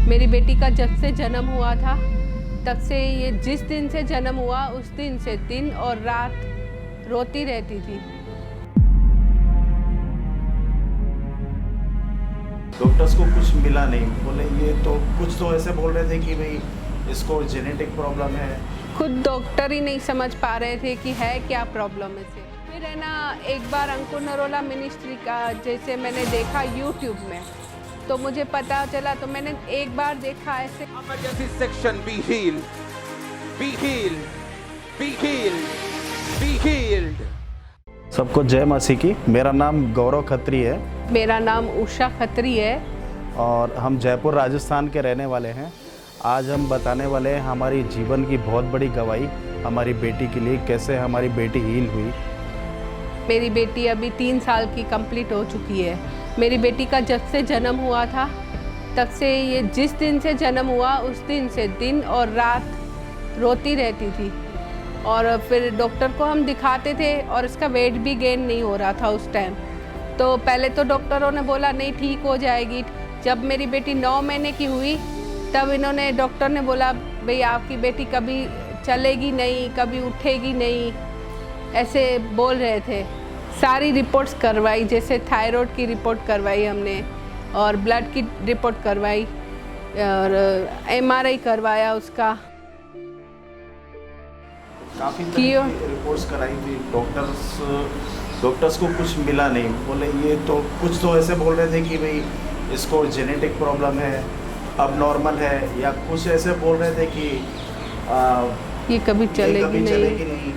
मेरी बेटी का जब से जन्म हुआ था तब से ये जिस दिन से जन्म हुआ उस दिन से दिन और रात रोती रहती थी। डॉक्टर्स को कुछ मिला नहीं, बोले ये तो कुछ तो ऐसे बोल रहे थे कि भाई इसको जेनेटिक प्रॉब्लम है। खुद डॉक्टर ही नहीं समझ पा रहे थे कि है क्या प्रॉब्लम इसे। फिर है ना, एक बार अंकुर नरोला मिनिस्ट्री का जैसे मैंने देखा यूट्यूब में, तो मुझे पता चला, तो मैंने एक बार देखा ऐसे Emergency section, be healed, be healed, be healed, be healed. सबको जय मसीह की। मेरा नाम गौरव खत्री है मेरा नाम उषा खत्री है और हम जयपुर राजस्थान के रहने वाले हैं। आज हम बताने वाले हैं हमारी जीवन की बहुत बड़ी गवाही हमारी बेटी के लिए, कैसे हमारी बेटी हील हुई। मेरी बेटी अभी 3 साल की कंप्लीट हो चुकी है। मेरी बेटी का जब से जन्म हुआ था तब से ये जिस दिन से जन्म हुआ उस दिन से दिन और रात रोती रहती थी। और फिर डॉक्टर को हम दिखाते थे और इसका वेट भी गेन नहीं हो रहा था उस टाइम। तो पहले तो डॉक्टरों ने बोला नहीं ठीक हो जाएगी। जब मेरी बेटी 9 महीने की हुई तब डॉक्टर ने बोला भाई आपकी बेटी कभी चलेगी नहीं, कभी उठेगी नहीं, ऐसे बोल रहे थे। सारी रिपोर्ट्स करवाई, जैसे थायराइड की रिपोर्ट करवाई हमने और ब्लड की रिपोर्ट करवाई और MRI करवाया उसका। काफ़ी रिपोर्ट्स कराई थी, डॉक्टर्स को कुछ मिला नहीं, बोले ये तो कुछ तो ऐसे बोल रहे थे कि भाई इसको जेनेटिक प्रॉब्लम है, अब नॉर्मल है, या कुछ ऐसे बोल रहे थे कि ये कभी चलेगी नहीं।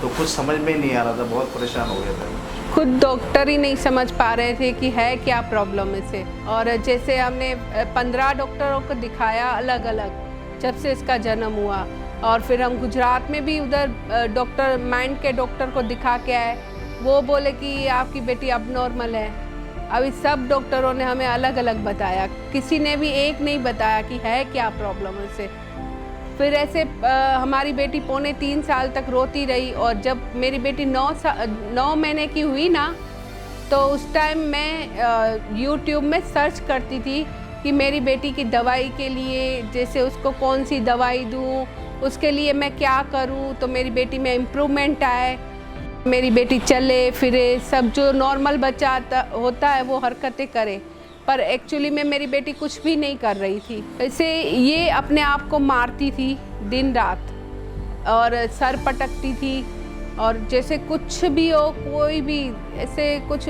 तो कुछ समझ में नहीं आ रहा था, बहुत परेशान हो गया था। खुद डॉक्टर ही नहीं समझ पा रहे थे कि है क्या प्रॉब्लम इसे। और जैसे हमने 15 डॉक्टरों को दिखाया अलग अलग जब से इसका जन्म हुआ। और फिर हम गुजरात में भी उधर डॉक्टर माइंड के डॉक्टर को दिखा के आए, वो बोले कि आपकी बेटी अब नॉर्मल है। अभी सब डॉक्टरों ने हमें अलग अलग बताया, किसी ने भी एक नहीं बताया कि है क्या प्रॉब्लम इसे। फिर ऐसे हमारी बेटी 2.25 साल तक रोती रही। और जब मेरी बेटी 9 महीने की हुई ना, तो उस टाइम मैं यूट्यूब में सर्च करती थी कि मेरी बेटी की दवाई के लिए, जैसे उसको कौन सी दवाई दूँ, उसके लिए मैं क्या करूँ तो मेरी बेटी में इम्प्रूवमेंट आए, मेरी बेटी चले फिरे, सब जो नॉर्मल बच्चा होता है वो हरकतें करे। पर एक्चुअली में मेरी बेटी कुछ भी नहीं कर रही थी। ऐसे ये अपने आप को मारती थी दिन रात और सर पटकती थी। और जैसे कुछ भी हो, कोई भी ऐसे कुछ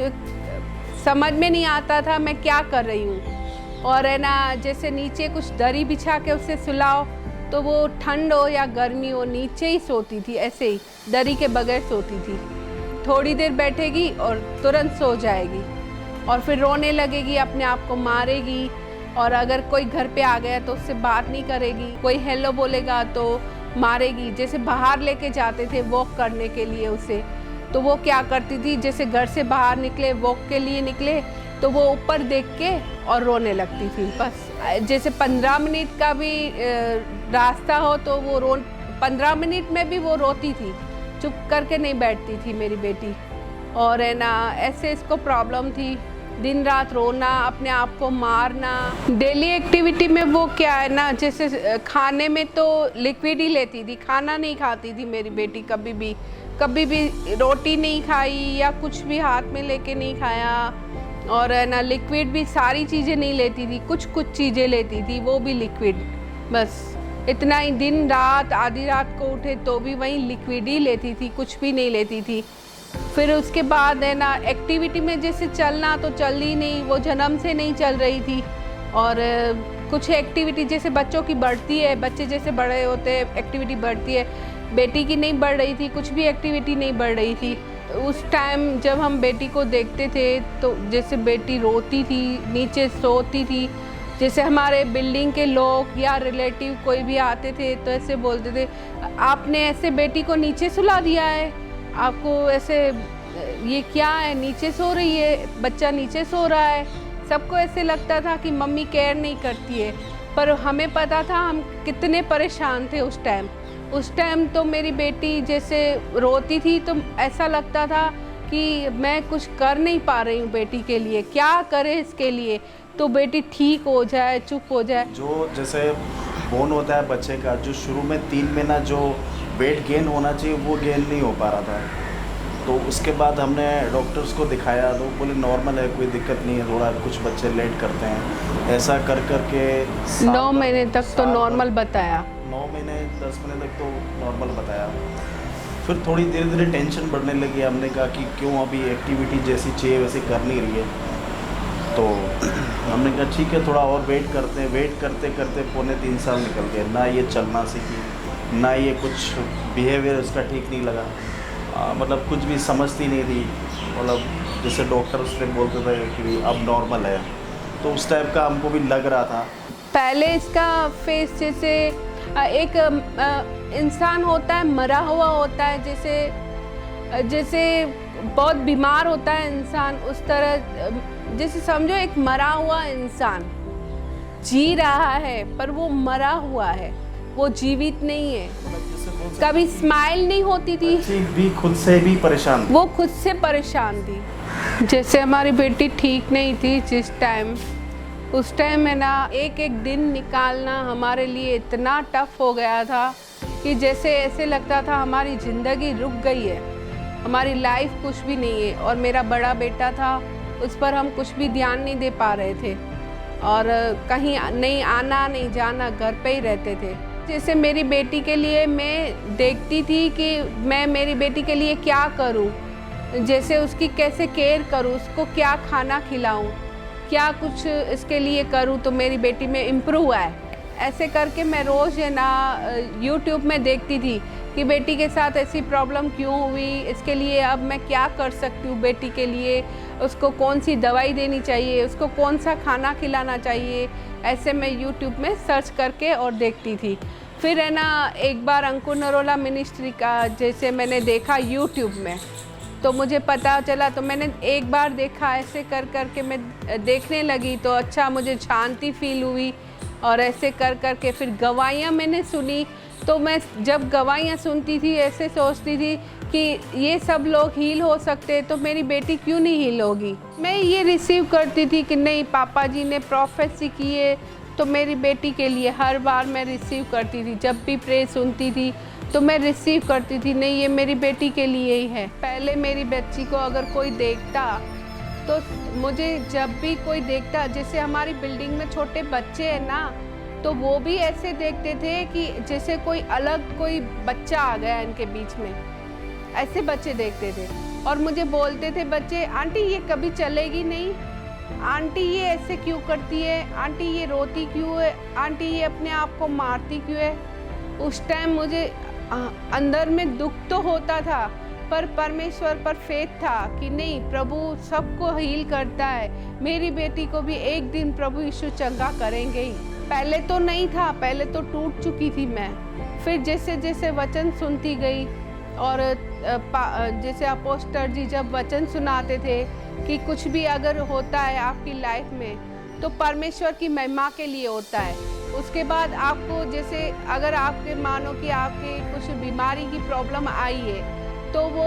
समझ में नहीं आता था मैं क्या कर रही हूँ। और है ना, जैसे नीचे कुछ दरी बिछा के उसे सुलाओ तो वो ठंड हो या गर्मी हो नीचे ही सोती थी, ऐसे ही दरी के बगैर सोती थी। थोड़ी देर बैठेगी और तुरंत सो जाएगी और फिर रोने लगेगी, अपने आप को मारेगी। और अगर कोई घर पे आ गया तो उससे बात नहीं करेगी, कोई हेलो बोलेगा तो मारेगी। जैसे बाहर लेके जाते थे वॉक करने के लिए उसे, तो वो क्या करती थी, जैसे घर से बाहर निकले, वॉक के लिए निकले, तो वो ऊपर देख के और रोने लगती थी। बस जैसे 15 मिनट का भी रास्ता हो तो वो 15 मिनट में भी वो रोती थी, चुप करके नहीं बैठती थी मेरी बेटी। और है ना, ऐसे इसको प्रॉब्लम थी, दिन रात रोना, अपने आप को मारना। डेली एक्टिविटी में वो क्या है ना, जैसे खाने में तो लिक्विड ही लेती थी, खाना नहीं खाती थी मेरी बेटी कभी भी रोटी नहीं खाई या कुछ भी हाथ में लेके नहीं खाया। और है ना, लिक्विड भी सारी चीज़ें नहीं लेती थी, कुछ चीज़ें लेती थी, वो भी लिक्विड, बस इतना ही। दिन रात आधी रात को उठे तो भी वही लिक्विड ही लेती थी, कुछ भी नहीं लेती थी। फिर उसके बाद है ना, एक्टिविटी में जैसे चलना तो चल ही नहीं, वो जन्म से नहीं चल रही थी। और कुछ एक्टिविटी जैसे बच्चों की बढ़ती है, बच्चे जैसे बड़े होते हैं एक्टिविटी बढ़ती है, बेटी की नहीं बढ़ रही थी, कुछ भी एक्टिविटी नहीं बढ़ रही थी। उस टाइम जब हम बेटी को देखते थे तो जैसे बेटी रोती थी, नीचे सोती थी, जैसे हमारे बिल्डिंग के लोग या रिलेटिव कोई भी आते थे तो ऐसे बोलते थे आपने ऐसे बेटी को नीचे सुला दिया है, आपको ऐसे ये क्या है, नीचे सो रही है, बच्चा नीचे सो रहा है। सबको ऐसे लगता था कि मम्मी केयर नहीं करती है, पर हमें पता था हम कितने परेशान थे उस टाइम। तो मेरी बेटी जैसे रोती थी तो ऐसा लगता था कि मैं कुछ कर नहीं पा रही हूँ बेटी के लिए, क्या करे इसके लिए। तो बेटी ठीक हो जाए, चुप हो जाए। जो जैसे बोन होता है बच्चे का, जो शुरू में 3 महीना जो वेट गेन होना चाहिए वो गेन नहीं हो पा रहा था, तो उसके बाद हमने डॉक्टर्स को दिखाया तो बोले नॉर्मल है, कोई दिक्कत नहीं है, थोड़ा कुछ बच्चे लेट करते हैं, ऐसा कर कर के 9 महीने तक तो नॉर्मल बताया। 9 महीने 10 महीने तक तो नॉर्मल बताया। फिर थोड़ी धीरे धीरे टेंशन बढ़ने लगी, हमने कहा कि क्यों अभी एक्टिविटी जैसी चाहिए वैसे कर नहीं रही है, तो हमने कहा ठीक है थोड़ा और वेट करते हैं। वेट करते करते 2.5 साल निकल गए, ना ये चलना सीखी, ना ये कुछ बिहेवियर उसका ठीक नहीं लगा, मतलब कुछ भी समझती नहीं थी, मतलब जैसे डॉक्टर्स ने बोलते थे कि अब नॉर्मल है, तो उस टाइप का हमको भी लग रहा था। पहले इसका फेस जैसे एक इंसान होता है, मरा हुआ होता है, जैसे बहुत बीमार होता है इंसान, उस तरह जैसे समझो एक मरा हुआ इंसान जी रहा है पर वो मरा हुआ है, वो जीवित नहीं है। कभी स्माइल नहीं होती थी, भी खुद से भी परेशान, वो खुद से परेशान थी। जैसे हमारी बेटी ठीक नहीं थी जिस टाइम, उस टाइम में ना एक एक दिन निकालना हमारे लिए इतना टफ हो गया था कि जैसे ऐसे लगता था हमारी ज़िंदगी रुक गई है, हमारी लाइफ कुछ भी नहीं है। और मेरा बड़ा बेटा था, उस पर हम कुछ भी ध्यान नहीं दे पा रहे थे और कहीं नहीं आना नहीं जाना, घर पे ही रहते थे। जैसे मेरी बेटी के लिए मैं देखती थी कि मैं मेरी बेटी के लिए क्या करूं, जैसे उसकी कैसे केयर करूं, उसको क्या खाना खिलाऊं, क्या कुछ इसके लिए करूं तो मेरी बेटी में इम्प्रूव आए। ऐसे करके मैं रोज़ है ना यूट्यूब में देखती थी कि बेटी के साथ ऐसी प्रॉब्लम क्यों हुई, इसके लिए अब मैं क्या कर सकती हूँ बेटी के लिए, उसको कौन सी दवाई देनी चाहिए, उसको कौन सा खाना खिलाना चाहिए। ऐसे मैं यूट्यूब में सर्च करके और देखती थी। फिर है ना एक बार अंकुर नरोला मिनिस्ट्री का जैसे मैंने देखा यूट्यूब में, तो मुझे पता चला, तो मैंने एक बार देखा, ऐसे कर कर के मैं देखने लगी तो अच्छा मुझे शांति फील हुई। और ऐसे कर कर के फिर गवाहियाँ मैंने सुनी, तो मैं जब गवाहियाँ सुनती थी ऐसे सोचती थी कि ये सब लोग हील हो सकते तो मेरी बेटी क्यों नहीं हील होगी। मैं ये रिसीव करती थी कि नहीं, पापा जी ने प्रोफेसी की है तो मेरी बेटी के लिए हर बार मैं रिसीव करती थी। जब भी प्रे सुनती थी तो मैं रिसीव करती थी, नहीं ये मेरी बेटी के लिए ही है। पहले मेरी बच्ची को अगर कोई देखता तो मुझे जब भी कोई देखता, जैसे हमारी बिल्डिंग में छोटे बच्चे हैं ना, तो वो भी ऐसे देखते थे कि जैसे कोई अलग कोई बच्चा आ गया इनके बीच में, ऐसे बच्चे देखते थे। और मुझे बोलते थे बच्चे, आंटी ये कभी चलेगी नहीं, आंटी ये ऐसे क्यों करती है, आंटी ये रोती क्यों है, आंटी ये अपने आप को मारती क्यों है। उस टाइम मुझे अंदर में दुख तो होता था, पर परमेश्वर पर फेथ था कि नहीं, प्रभु सबको हील करता है, मेरी बेटी को भी एक दिन प्रभु यीशु चंगा करेंगे ही। पहले तो नहीं था, पहले तो टूट चुकी थी मैं। फिर जैसे जैसे वचन सुनती गई और जैसे अपोस्टल जी जब वचन सुनाते थे कि कुछ भी अगर होता है आपकी लाइफ में तो परमेश्वर की महिमा के लिए होता है। उसके बाद आपको जैसे अगर आपके मानो कि आपके कुछ बीमारी की प्रॉब्लम आई है तो वो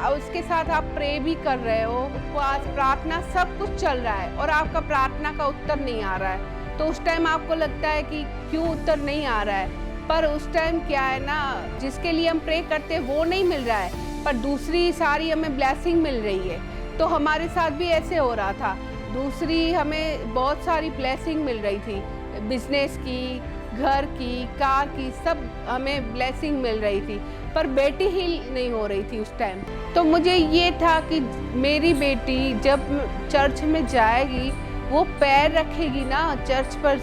उसके साथ आप प्रे भी कर रहे हो, उपवास प्रार्थना सब कुछ चल रहा है और आपका प्रार्थना का उत्तर नहीं आ रहा है, तो उस टाइम आपको लगता है कि क्यों उत्तर नहीं आ रहा है। पर उस टाइम क्या है ना, जिसके लिए हम प्रे करते हैं वो नहीं मिल रहा है, पर दूसरी सारी हमें ब्लेसिंग मिल रही है। तो हमारे साथ भी ऐसे हो रहा था, दूसरी हमें बहुत सारी ब्लेसिंग मिल रही थी, बिजनेस की, घर की, कार की, सब हमें ब्लेसिंग मिल रही थी, पर बेटी हील नहीं हो रही थी उस टाइम। तो मुझे ये था कि मेरी बेटी जब चर्च में जाएगी, वो पैर रखेगी ना चर्च पर,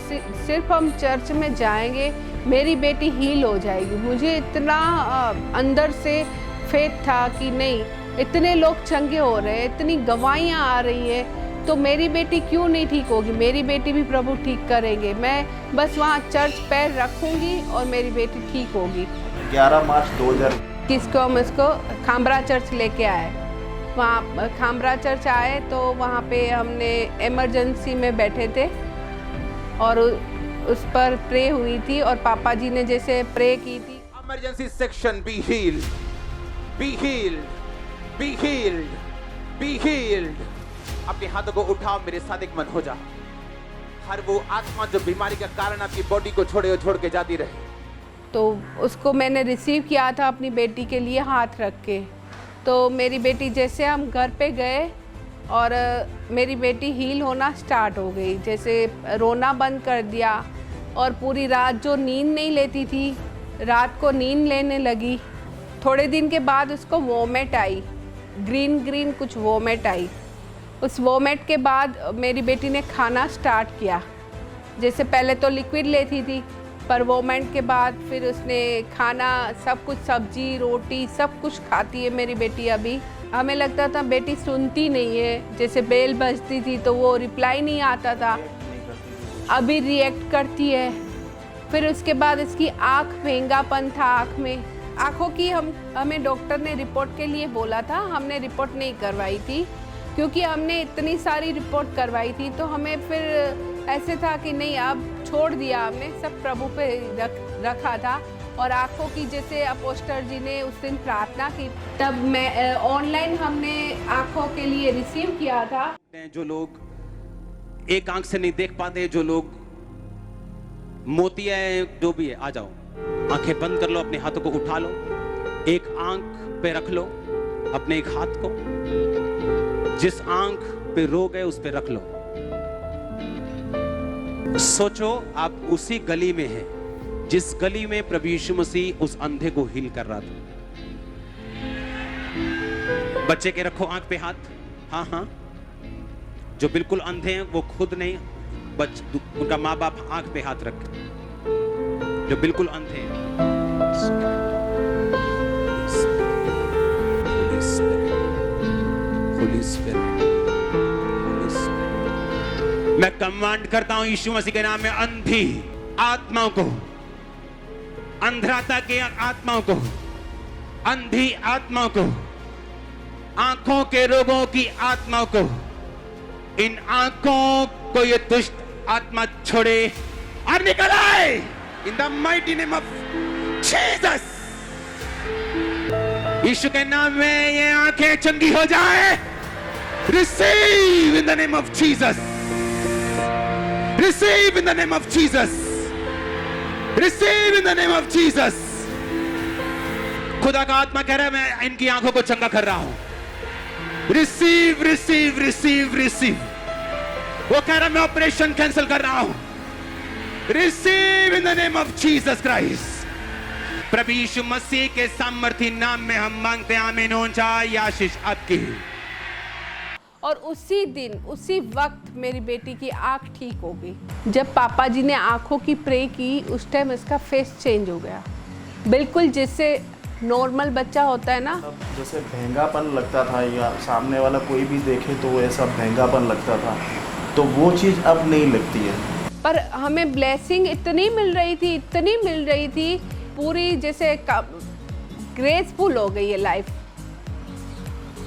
सिर्फ हम चर्च में जाएंगे, मेरी बेटी हील हो जाएगी। मुझे इतना अंदर से फेथ था कि नहीं, इतने लोग चंगे हो रहे हैं, इतनी गवाहियाँ आ रही है, तो मेरी बेटी क्यों नहीं ठीक होगी, मेरी बेटी भी प्रभु ठीक करेंगे। मैं बस वहाँ चर्च पैर रखूँगी और मेरी बेटी ठीक होगी। 11 मार्च 2021 को हम इसको खामरा चर्च लेके आए। वहाँ खामरा चर्च आए तो वहाँ पे हमने इमरजेंसी में बैठे थे और उस पर प्रे हुई थी और पापा जी ने जैसे प्रे की थी, emergency section, be healed, be healed, be healed, be healed. अपने हाथों को उठाओ, मेरे साथ एक मन हो जा। हर वो आत्मा जो बीमारी का कारण आपकी बॉडी को छोड़ के जाती रहे। तो उसको मैंने रिसीव किया था अपनी बेटी के लिए हाथ रख के। तो मेरी बेटी जैसे हम घर पे गए और मेरी बेटी हील होना स्टार्ट हो गई, जैसे रोना बंद कर दिया और पूरी रात जो नींद नहीं लेती थी रात को नींद लेने लगी। थोड़े दिन के बाद उसको वोमिट आई, ग्रीन कुछ वोमिट आई। उस वोमिट के बाद मेरी बेटी ने खाना स्टार्ट किया। जैसे पहले तो लिक्विड लेती थी, पर वोमिट के बाद फिर उसने खाना सब कुछ, सब्जी रोटी सब कुछ खाती है मेरी बेटी अभी। हमें लगता था बेटी सुनती नहीं है, जैसे बेल बजती थी तो वो रिप्लाई नहीं आता था, अभी रिएक्ट करती है। फिर उसके बाद इसकी आँख भेंगापन था आँख में। आँखों की हमें डॉक्टर ने रिपोर्ट के लिए बोला था, हमने रिपोर्ट नहीं करवाई थी क्योंकि हमने इतनी सारी रिपोर्ट करवाई थी। तो हमें फिर ऐसे था कि नहीं, अब छोड़ दिया हमने, सब प्रभु पे रखा था। और आँखों की जैसे अपोस्टर जी ने उस दिन प्रार्थना की, तब मैं ऑनलाइन हमने आँखों के लिए रिसीव किया था। जो लोग एक आंख से नहीं देख पाते, जो लोग मोतिया है, जो भी है, आ जाओ, आंखें बंद कर लो, अपने हाथों को उठा लो, एक आंख पे रख लो अपने एक हाथ को, जिस आंख पे रोग है उस पे रख लो। सोचो आप उसी गली में हैं जिस गली में प्रभु यीशु मसीह उस अंधे को हील कर रहा था। बच्चे के रखो आंख पे हाथ, हाँ हाँ, जो बिल्कुल अंधे हैं वो खुद नहीं, उनका माँ बाप आंख पे हाथ रख, जो बिल्कुल अंधे हैं। मैं कमांड करता हूं यीशु मसीह के नाम में अंधी आत्माओं को, अंधराता के आत्माओं को, अंधी आत्माओं को, आंखों के रोगों की आत्माओं को, इन आंखों को ये दुष्ट आत्मा छोड़े और निकल आए in the mighty name of Jesus. यीशु के नाम में ये आंखें चंगी हो जाए। Receive in the name of Jesus, receive in the name of Jesus, receive in the name of Jesus. खुदा का आत्मा कह रहा है मैं इनकी आंखों को चंगा कर रहा हूं। Receive receive receive receive. वो कह रहा मैं ऑपरेशन कैंसिल कर रहा हूं। Receive in the name of Jesus Christ. प्रभु यीशु मसीह के सामर्थी नाम में हम मांगते हैं, आमीन। ऊंचा आशीष आपकी। और उसी दिन उसी वक्त मेरी बेटी की आंख ठीक हो गई। जब पापा जी ने आंखों की प्रे की, उस टाइम इसका फेस चेंज हो गया, बिल्कुल जैसे नॉर्मल बच्चा होता है ना, जैसे भेंगापन लगता था या सामने वाला कोई भी देखे तो ऐसा भेंगापन लगता था, तो वो चीज़ अब नहीं लगती है। पर हमें ब्लेसिंग इतनी मिल रही थी, इतनी मिल रही थी, पूरी जैसे ग्रेसफुल हो गई है लाइफ।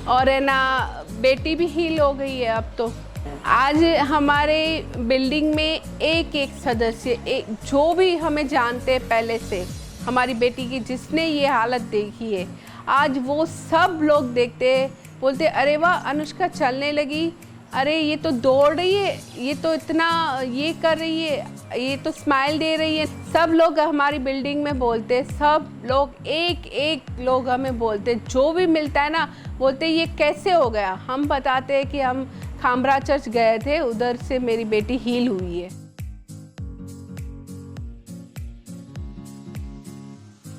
और है ना, बेटी भी हील हो गई है अब तो। आज हमारे बिल्डिंग में एक सदस्य, जो भी हमें जानते हैं पहले से, हमारी बेटी की जिसने ये हालत देखी है, आज वो सब लोग देखते हैं, बोलते अरे वाह अनुष्का चलने लगी, अरे ये तो दौड़ रही है, ये तो इतना ये कर रही है, ये तो स्माइल दे रही है। सब लोग हमारी बिल्डिंग में बोलते, सब लोग एक लोग हमें बोलते, जो भी मिलता है ना, बोलते ये कैसे हो गया। हम बताते हैं कि हम खामरा चर्च गए थे, उधर से मेरी बेटी हील हुई है।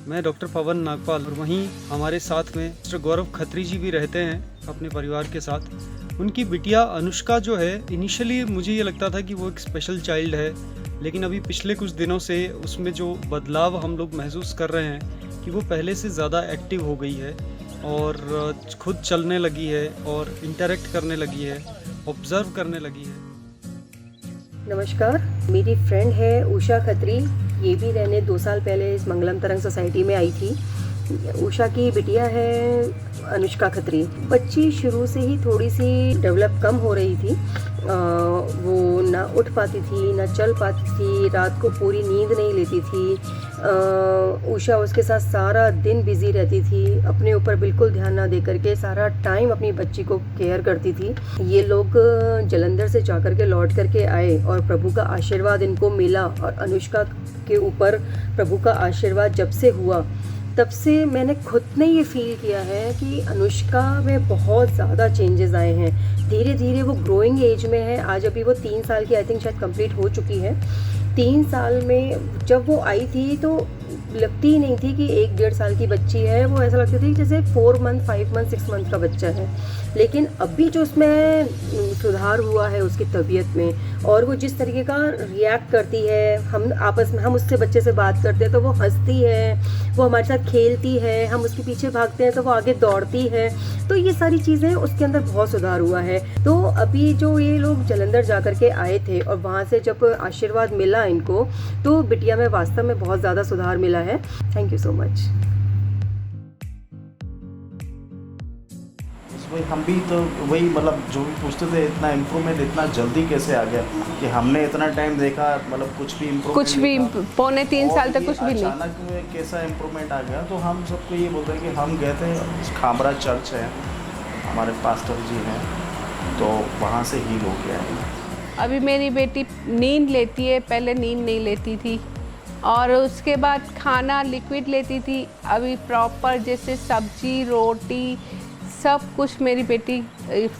मैं डॉक्टर पवन नागपाल, और वहीं हमारे साथ में मिस्टर गौरव खत्री जी भी रहते हैं अपने परिवार के साथ। उनकी बिटिया अनुष्का जो है, इनिशियली मुझे ये लगता था कि वो एक स्पेशल चाइल्ड है, लेकिन अभी पिछले कुछ दिनों से उसमें जो बदलाव हम लोग महसूस कर रहे हैं कि वो पहले से ज़्यादा एक्टिव हो गई है और खुद चलने लगी है और इंटरेक्ट करने लगी है, ऑब्जर्व करने लगी है। नमस्कार, मेरी फ्रेंड है उषा खत्री, ये भी रहने 2 साल पहले इस मंगलम तरंग सोसाइटी में आई थी। उषा की बिटिया है अनुष्का खत्री। बच्ची शुरू से ही थोड़ी सी डेवलप कम हो रही थी, वो ना उठ पाती थी, ना चल पाती थी, रात को पूरी नींद नहीं लेती थी। उषा उसके साथ सारा दिन बिज़ी रहती थी, अपने ऊपर बिल्कुल ध्यान ना दे करके सारा टाइम अपनी बच्ची को केयर करती थी। ये लोग जलंधर से जा कर के लौट करके आए और प्रभु का आशीर्वाद इनको मिला, और अनुष्का के ऊपर प्रभु का आशीर्वाद जब से हुआ तब से मैंने खुद ने ये फील किया है कि अनुष्का में बहुत ज़्यादा चेंजेस आए हैं। धीरे धीरे वो ग्रोइंग एज में है। आज अभी वो 3 साल की आई थिंक शायद कंप्लीट हो चुकी है। 3 साल में जब वो आई थी तो लगती ही नहीं थी कि 1-1.5 साल की बच्ची है। वो ऐसा लगती थी जैसे 4 मंथ, 5 मंथ, 6 मंथ का बच्चा है। लेकिन अभी जो उसमें सुधार हुआ है उसकी तबीयत में, और वो जिस तरीके का रिएक्ट करती है, हम उससे बच्चे से बात करते हैं तो वो हंसती है, वो हमारे साथ खेलती है, हम उसके पीछे भागते हैं तो वो आगे दौड़ती है। तो ये सारी चीज़ें उसके अंदर बहुत सुधार हुआ है। तो अभी जो ये लोग जलंधर जा कर के आए थे और वहाँ से जब आशीर्वाद मिला इनको, तो बिटिया में वास्तव में बहुत ज़्यादा सुधार मिला है। Thank you so much. वही हम भी तो वही मतलब जो भी पूछते थे, इतना इम्प्रूवमेंट इतना जल्दी कैसे आ गया कि हमने इतना टाइम देखा, मतलब कुछ भी कुछ भी पौने 3 साल तक कुछ भी नहीं। अचानक कैसा इम्प्रूवमेंट आ गया। तो हम सबको ये बोलते हैं कि हम गए थे, खामरा चर्च है, हमारे पास्टर जी हैं, तो वहाँ से हील हो गया है। अभी मेरी बेटी नींद लेती है, पहले नींद नहीं लेती थी, और उसके बाद खाना लिक्विड लेती थी। अभी प्रॉपर जैसे सब्जी, रोटी, सब कुछ मेरी बेटी,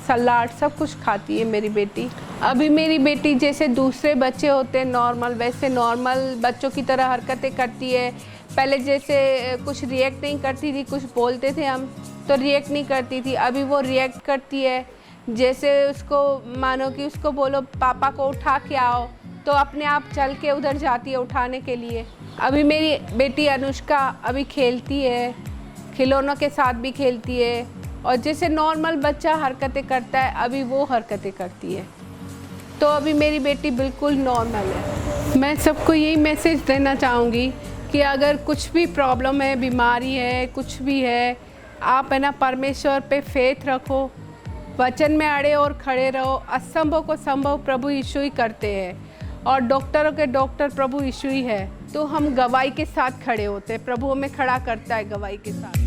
सलाद, सब कुछ खाती है मेरी बेटी। अभी मेरी बेटी जैसे दूसरे बच्चे होते हैं नॉर्मल, वैसे नॉर्मल बच्चों की तरह हरकतें करती है। पहले जैसे कुछ रिएक्ट नहीं करती थी, कुछ बोलते थे हम तो रिएक्ट नहीं करती थी, अभी वो रिएक्ट करती है। जैसे उसको मानो कि उसको बोलो पापा को उठा के आओ, तो अपने आप चल के उधर जाती है उठाने के लिए। अभी मेरी बेटी अनुष्का अभी खेलती है, खिलौनों के साथ भी खेलती है, और जैसे नॉर्मल बच्चा हरकतें करता है अभी वो हरकतें करती है। तो अभी मेरी बेटी बिल्कुल नॉर्मल है। मैं सबको यही मैसेज देना चाहूँगी कि अगर कुछ भी प्रॉब्लम है, बीमारी है, कुछ भी है, आप है ना परमेश्वर पे फेथ रखो, वचन में अड़े और खड़े रहो। असंभव को संभव प्रभु यीशु ही करते हैं, और डॉक्टरों के डॉक्टर प्रभु यीशु ही है। तो हम गवाही के साथ खड़े होते हैं, प्रभु हमें खड़ा करता है गवाही के साथ।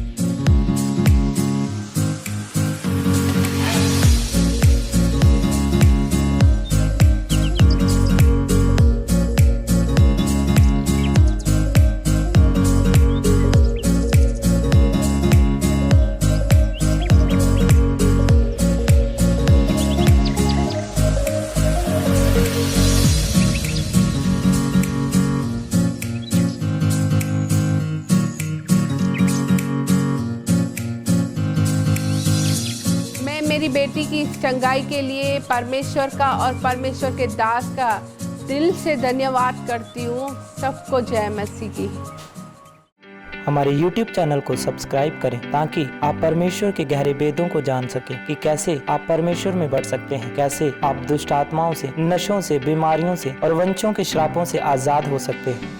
मेरी बेटी की चंगाई के लिए परमेश्वर का और परमेश्वर के दास का दिल से धन्यवाद करती हूँ। सबको जय मसीह की। हमारे YouTube चैनल को सब्सक्राइब करें ताकि आप परमेश्वर के गहरे भेदों को जान सकें कि कैसे आप परमेश्वर में बढ़ सकते हैं, कैसे आप दुष्ट आत्माओं से, नशों से, बीमारियों से और वंशों के श्रापों से आज़ाद हो सकते हैं।